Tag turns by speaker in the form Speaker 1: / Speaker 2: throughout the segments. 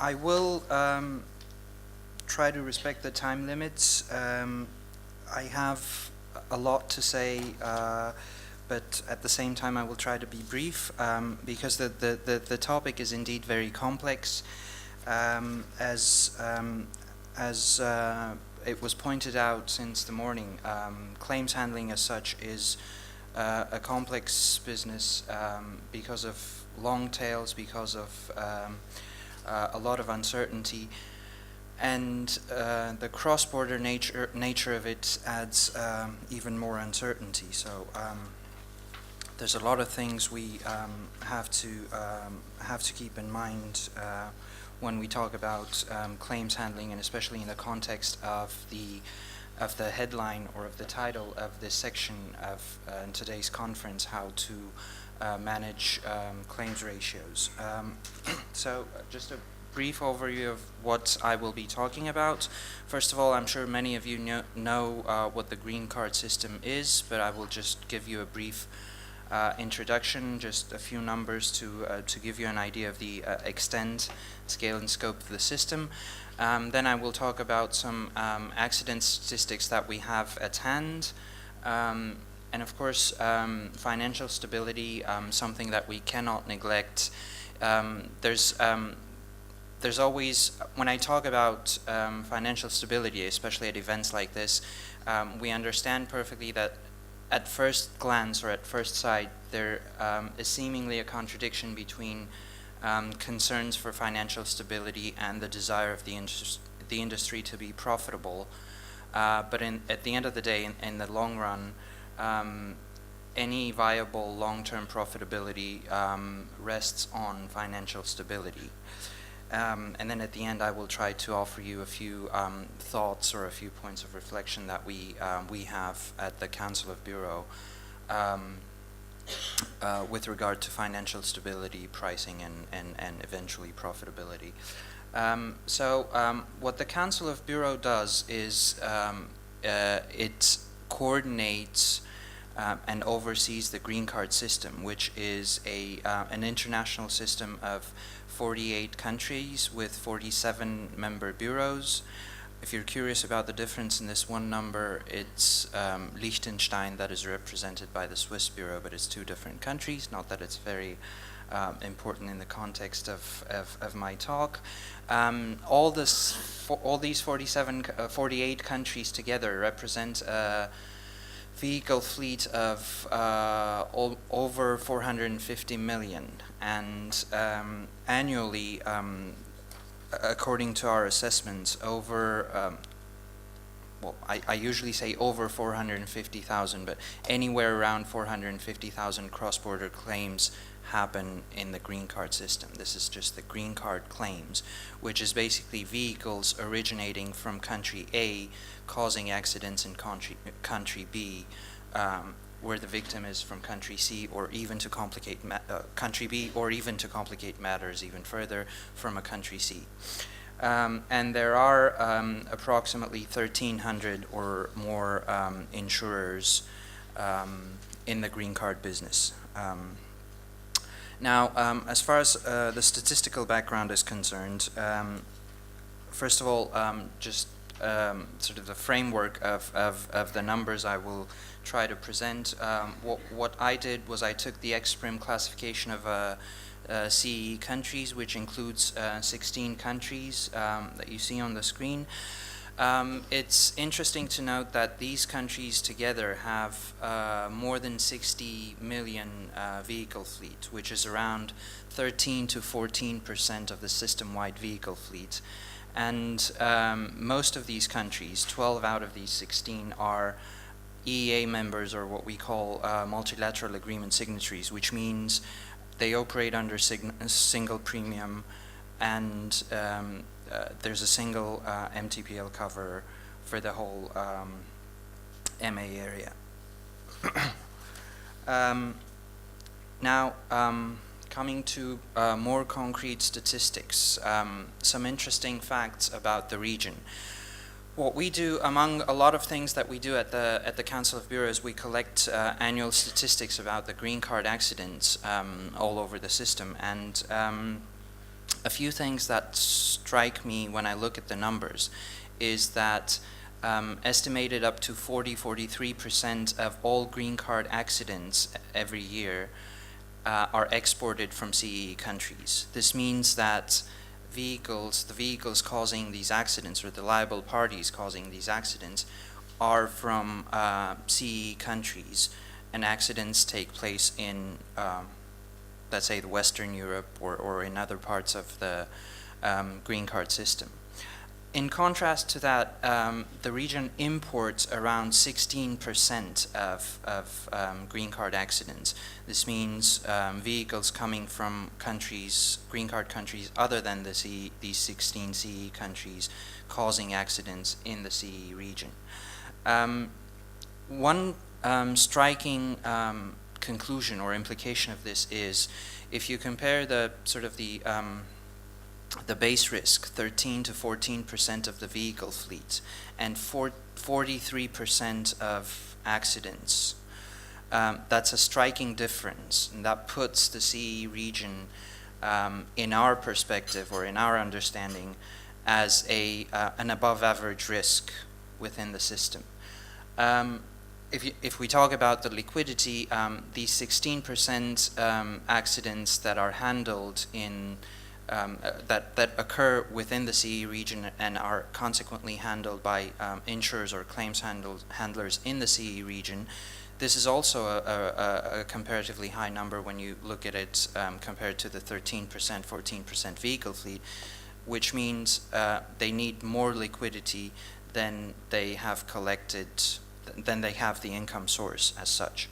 Speaker 1: I will try to respect the time limits. I have a lot to say, but at the same time I will try to be brief, because the topic is indeed very complex. As it was pointed out since the morning, claims handling as such is a complex business because of long tails, because of a lot of uncertainty, and the cross-border nature of it adds even more uncertainty. So there's a lot of things we have to keep in mind when we talk about claims handling, and especially in the context of the headline or of the title of this section of in today's conference, how to manage claims ratios. So just a brief overview of what I will be talking about. First of all, I'm sure many of you know what the green card system is, but I will just give you a brief introduction, just a few numbers to give you an idea of the extent, scale, and scope of the system. Then I will talk about some accident statistics that we have at hand, and of course financial stability, something that we cannot neglect. There's always, when I talk about financial stability, especially at events like this, we understand perfectly that at first glance or at first sight there is seemingly a contradiction between concerns for financial stability and the desire of the industry to be profitable. But at the end of the day, in the long run, any viable long-term profitability rests on financial stability. And then at the end I will try to offer you a few thoughts or a few points of reflection that we have at the Council of Bureau with regard to financial stability, pricing, and eventually profitability. So what the Council of Bureau does is it coordinates and oversees the green card system, which is an international system of 48 countries with 47 member bureaus. If you're curious about the difference in this one number, it's Liechtenstein that is represented by the Swiss bureau, but it's two different countries. Not that it's very important in the context of my talk. All these 48 countries together represent a vehicle fleet of over 450 million, and annually, according to our assessments, over well, I usually say over 450,000, but anywhere around 450,000 cross-border claims happen in the green card system. This is just the green card claims, which is basically vehicles originating from country A causing accidents in country B, where the victim is from country C, or even to complicate country B, or even to complicate matters even further, from a country C. And there are approximately 1,300 or more insurers in the green card business. Now, as far as the statistical background is concerned, first of all, just sort of the framework of the numbers I will try to present. What I did was I took the ex-prim classification of CE countries, which includes 16 countries that you see on the screen. It's interesting to note that these countries together have more than 60 million vehicle fleet, which is around 13 to 14% of the system-wide vehicle fleet. And most of these countries, 12 out of these 16, are EEA members, or what we call multilateral agreement signatories, which means they operate under single premium, and there's a single MTPL cover for the whole MA area. Now, coming to more concrete statistics, some interesting facts about the region. What we do, among a lot of things that we do at the Council of Bureaus, we collect annual statistics about the green card accidents all over the system, and a few things that strike me when I look at the numbers is that estimated up to 43% of all green card accidents every year are exported from CEE countries. This means that the vehicles causing these accidents, or the liable parties causing these accidents, are from CEE countries, and accidents take place in, let's say, the Western Europe or in other parts of the green card system. In contrast to that, the region imports around 16% of green card accidents. This means vehicles coming from countries, green card countries other than these 16 CE countries, causing accidents in the CE region. One striking conclusion or implication of this is, if you compare the sort of the base risk, 13 to 14% of the vehicle fleet, and 43% of accidents, that's a striking difference, and that puts the CE region, in our perspective or in our understanding, as an above average risk within the system. If we talk about the liquidity, these 16% accidents that are handled in that occur within the CE region and are consequently handled by insurers or claims handlers in the CE region, this is also a comparatively high number when you look at it compared to the 13%, 14% vehicle fleet, which means they need more liquidity than they have collected, than they have the income source as such,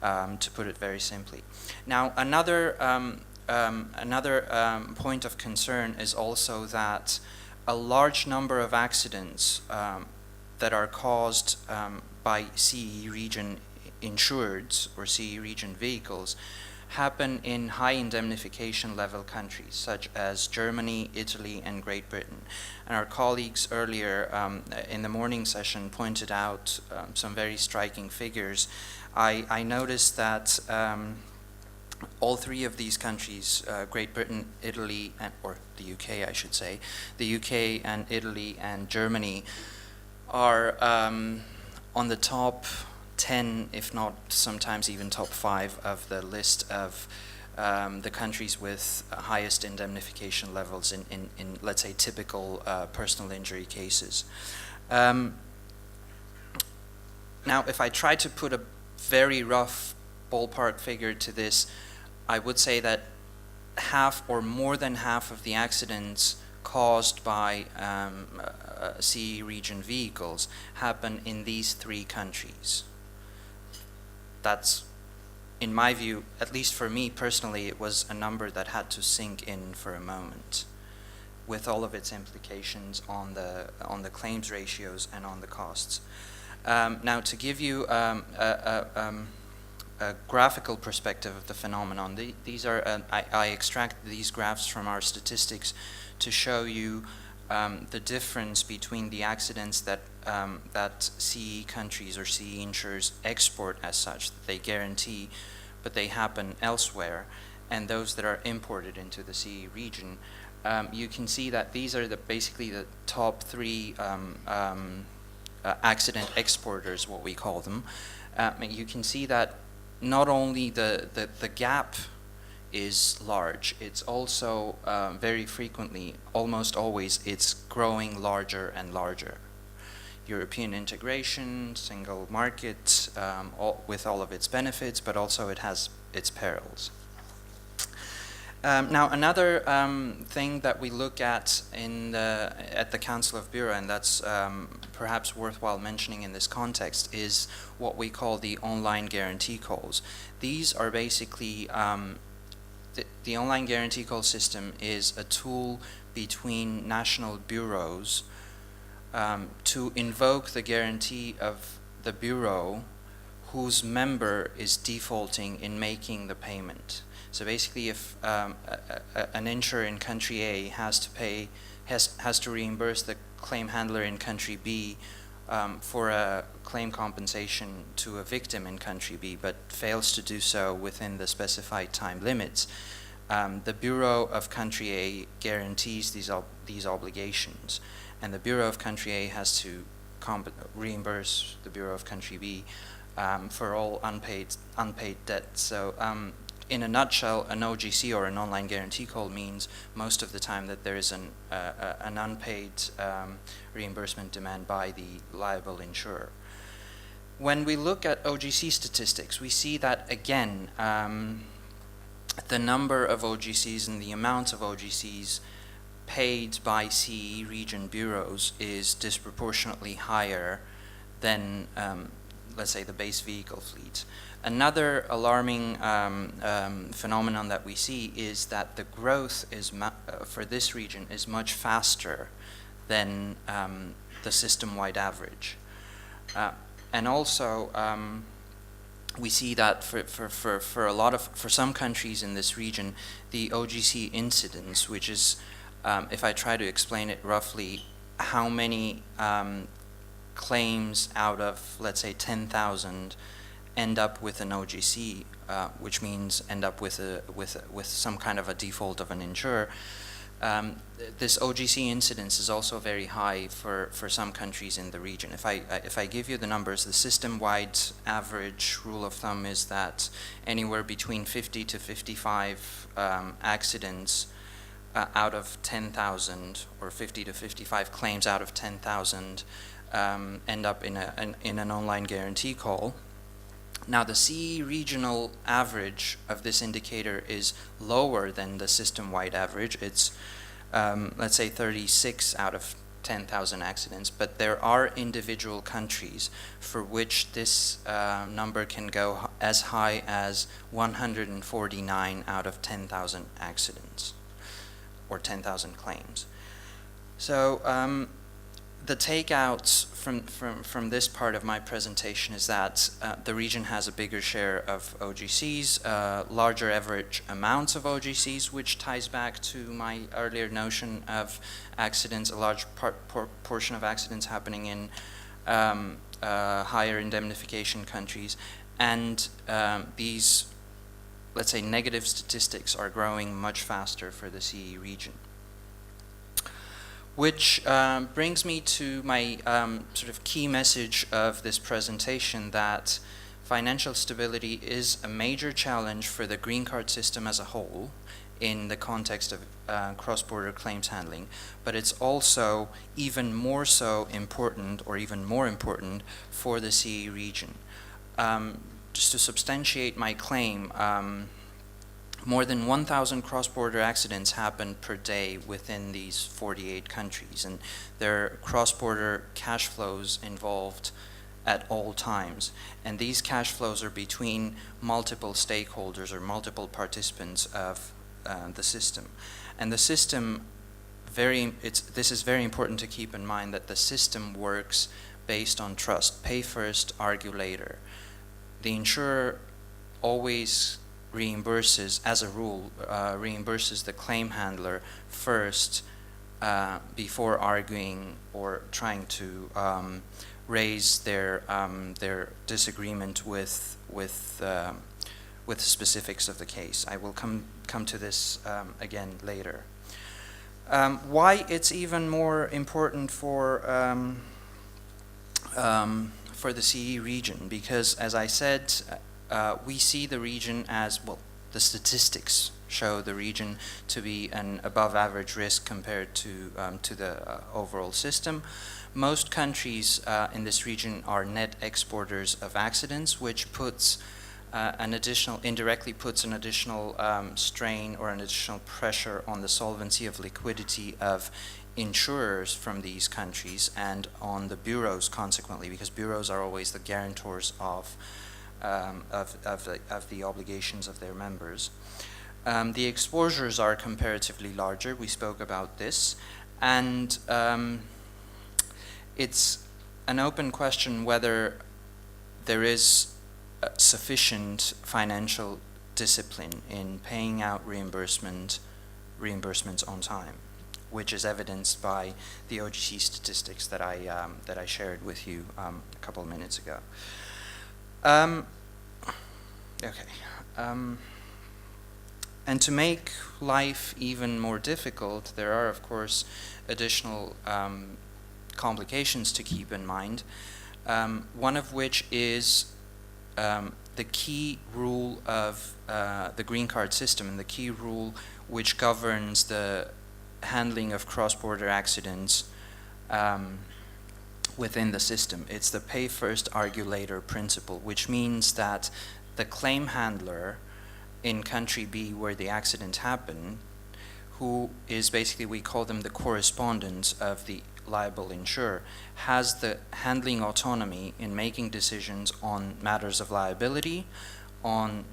Speaker 1: to put it very simply. Now, another point of concern is also that a large number of accidents that are caused by CE region insureds or CE region vehicles happen in high indemnification level countries such as Germany, Italy, and Great Britain. And our colleagues earlier in the morning session pointed out some very striking figures. I noticed that all three of these countries, Great Britain, Italy, or the UK I should say, the UK and Italy and Germany are on the top 10, if not sometimes even top 5 of the list of the countries with highest indemnification levels in let's say, typical personal injury cases. Now, if I try to put a very rough ballpark figure to this, I would say that half or more than half of the accidents caused by CE region vehicles happen in these 3 countries. That's, in my view, at least for me personally, it was a number that had to sink in for a moment, with all of its implications on the claims ratios and on the costs. Now, to give you a graphical perspective of the phenomenon, these are I extracted these graphs from our statistics to show you the difference between the accidents that CE countries or CE insurers export as such, that they guarantee, but they happen elsewhere, and those that are imported into the CE region. You can see that these are basically the top 3 accident exporters, what we call them. You can see that not only the gap is large, it's also very frequently, almost always, it's growing larger and larger. European integration, single market, with all of its benefits, but also it has its perils. Now, another thing that we look at at the Council of Bureau, and that's perhaps worthwhile mentioning in this context, is what we call the online guarantee calls. These are basically the online guarantee call system is a tool between national bureaus to invoke the guarantee of the bureau whose member is defaulting in making the payment. So basically, if an insurer in country A has to reimburse the claim handler in country B for a claim compensation to a victim in country B, but fails to do so within the specified time limits, the Bureau of Country A guarantees these obligations, and the Bureau of Country A has to reimburse the Bureau of Country B for all unpaid debt. So in a nutshell, an OGC, or an online guarantee call, means most of the time that there is an unpaid reimbursement demand by the liable insurer. When we look at OGC statistics, we see that, again, the number of OGCs and the amount of OGCs paid by CE region bureaus is disproportionately higher than, let's say, the base vehicle fleet. Another alarming phenomenon that we see is that the growth is for this region is much faster than the system-wide average. And also, we see that for some countries in this region, the OGC incidence, which is, if I try to explain it roughly, how many claims out of, let's say, 10,000 end up with an OGC, which means end up with some kind of a default of an insurer. This OGC incidence is also very high for some countries in the region. If I give you the numbers, the system-wide average rule of thumb is that anywhere between 50 to 55 accidents out of 10,000, or 50 to 55 claims out of 10,000 end up in an online guarantee call. Now, the CE regional average of this indicator is lower than the system-wide average. It's, let's say, 36 out of 10,000 accidents, but there are individual countries for which this number can go as high as 149 out of 10,000 accidents, or 10,000 claims. So, the takeouts from this part of my presentation is that the region has a bigger share of OGCs, larger average amounts of OGCs, which ties back to my earlier notion of accidents, a large portion of accidents happening in higher indemnification countries, and these, let's say, negative statistics are growing much faster for the CE region. Which brings me to my sort of key message of this presentation, that financial stability is a major challenge for the green card system as a whole in the context of cross-border claims handling, but it's also even more so important, or even more important, for the CE region. Just to substantiate my claim, more than 1,000 cross-border accidents happen per day within these 48 countries, and there are cross-border cash flows involved at all times. And these cash flows are between multiple stakeholders or multiple participants of the system. And the system, this is very important to keep in mind, that the system works based on trust. Pay first, argue later. The insurer always reimburses, as a rule, reimburses the claim handler first before arguing or trying to raise their disagreement with the specifics of the case. I will come to this again later. Why it's even more important for the CE region? Because, as I said, we see the region as, well, the statistics show the region to be an above average risk compared to the overall system. Most countries in this region are net exporters of accidents, which puts indirectly puts an additional strain or an additional pressure on the solvency of liquidity of insurers from these countries, and on the bureaus consequently, because bureaus are always the guarantors of the obligations of their members. The exposures are comparatively larger. We spoke about this, and it's an open question whether there is sufficient financial discipline in paying out reimbursements on time, which is evidenced by the OGC statistics that I shared with you a couple of minutes ago. And to make life even more difficult, there are, of course, additional complications to keep in mind, one of which is the key rule of the green card system, and the key rule which governs the handling of cross-border accidents within the system. It's the pay first, argue later principle, which means that the claim handler in country B where the accident happened, who is basically, we call them the correspondents of the liable insurer, has the handling autonomy in making decisions on matters of liability, on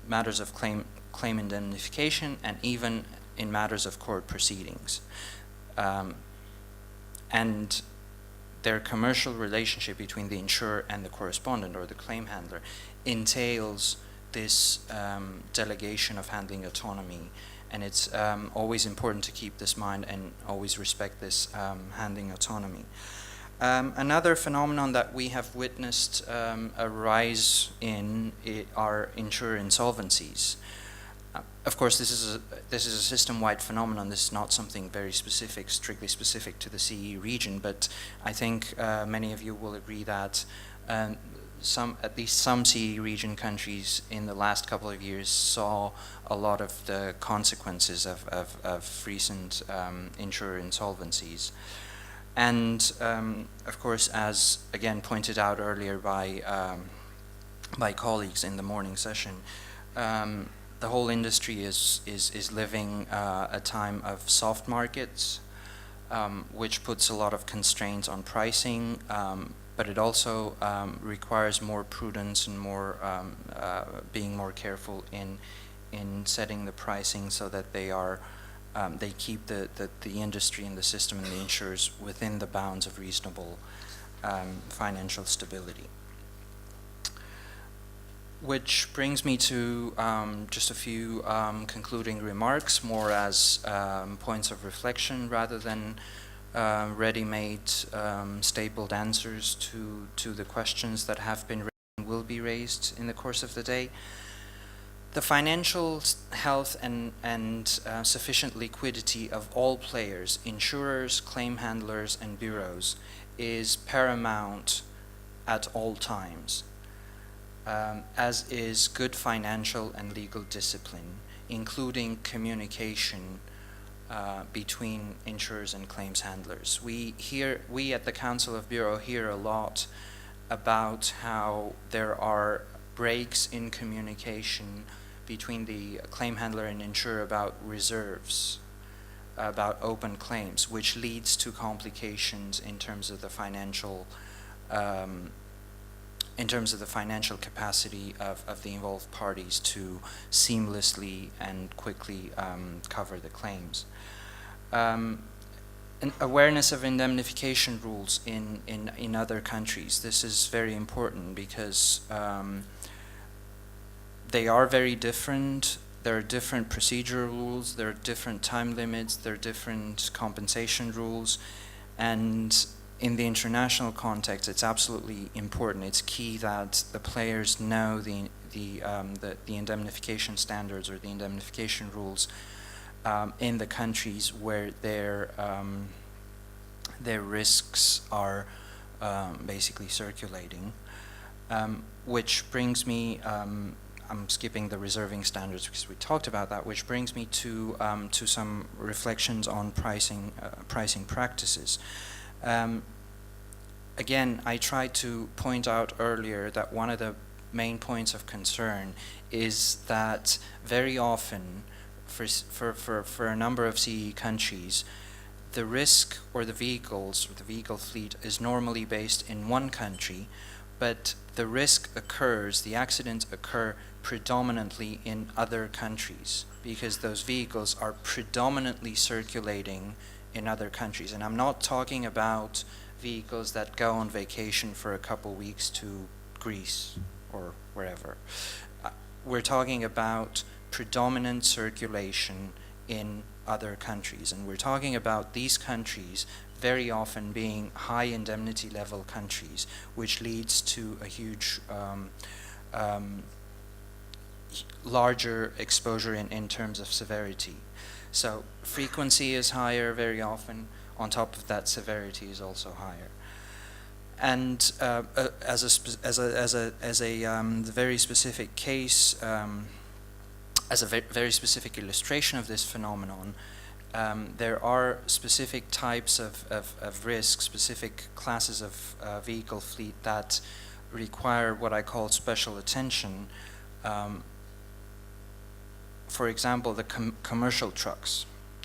Speaker 1: matters of claim indemnification, and even in matters of court proceedings. And their commercial relationship between the insurer and the correspondent or the claim handler entails this delegation of handling autonomy, and it's always important to keep this in mind and always respect this handling autonomy. Another phenomenon that we have witnessed a rise in are insurer insolvencies. Of course, this is a system-wide phenomenon. This is not something very specific, strictly specific to the CE region, but I think many of you will agree that at least some CE region countries in the last couple of years saw a lot of the consequences of recent insurer insolvencies. And of course, as again pointed out earlier by colleagues in the morning session, the whole industry is living a time of soft markets, which puts a lot of constraints on pricing, but it also requires more prudence and more being more careful in setting the pricing so that they keep the industry and the system and the insurers within the bounds of reasonable financial stability. Which brings me to just a few concluding remarks, more as points of reflection rather than ready-made stapled answers to the questions that have been raised and will be raised in the course of the day. The financial health and sufficient liquidity of all players, insurers, claim handlers, and bureaus, is paramount at all times, as is good financial and legal discipline, including communication between insurers and claims handlers. We at the Council of Bureau hear a lot about how there are breaks in communication between the claim handler and insurer about reserves, about open claims, which leads to complications in terms of the financial capacity of the involved parties to seamlessly and quickly cover the claims. An awareness of indemnification rules in other countries. This is very important because they are very different. There are different procedural rules, there are different time limits, there are different compensation rules, and in the international context, it's absolutely important. It's key that the players know the indemnification standards or the indemnification rules in the countries where their risks are basically circulating. Which brings me, I'm skipping the reserving standards because we talked about that, which brings me to some reflections on pricing practices. Again, I tried to point out earlier that one of the main points of concern is that very often, for a number of CE countries, the risk or the vehicles or the vehicle fleet is normally based in one country, but the risk occurs, the accidents occur predominantly in other countries because those vehicles are predominantly circulating in other countries. And I'm not talking about vehicles that go on vacation for a couple weeks to Greece or wherever. We're talking about predominant circulation in other countries, and we're talking about these countries very often being high indemnity level countries, which leads to a huge larger exposure in terms of severity. So frequency is higher very often. On top of that, severity is also higher. And as a very specific case, as a very specific illustration of this phenomenon, there are specific types of risk, specific classes of vehicle fleet that require what I call special attention. For example, the commercial trucks,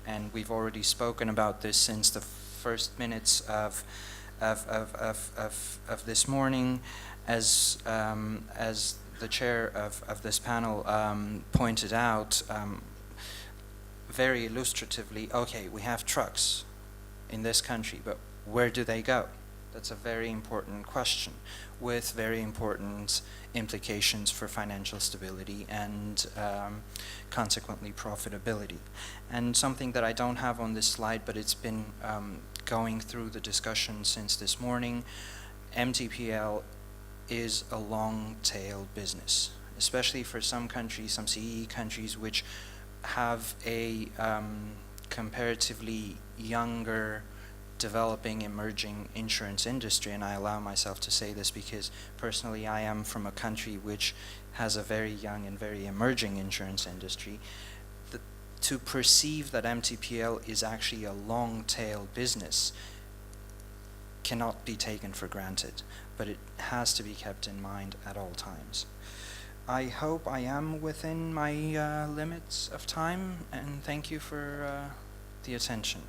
Speaker 1: and we've already spoken about this since the first minutes of this morning, as the chair of this panel pointed out very illustratively. Okay, we have trucks in this country, but where do they go? That's a very important question, with very important implications for financial stability and consequently profitability. And something that I don't have on this slide, but it's been going through the discussion since this morning, MTPL is a long-tail business, especially for some countries, some CEE countries, which have a comparatively younger, developing, emerging insurance industry. And I allow myself to say this because personally I am from a country which has a very young and very emerging insurance industry. To perceive that MTPL is actually a long-tail business cannot be taken for granted, but it has to be kept in mind at all times. I hope I am within my limits of time, and thank you for the attention.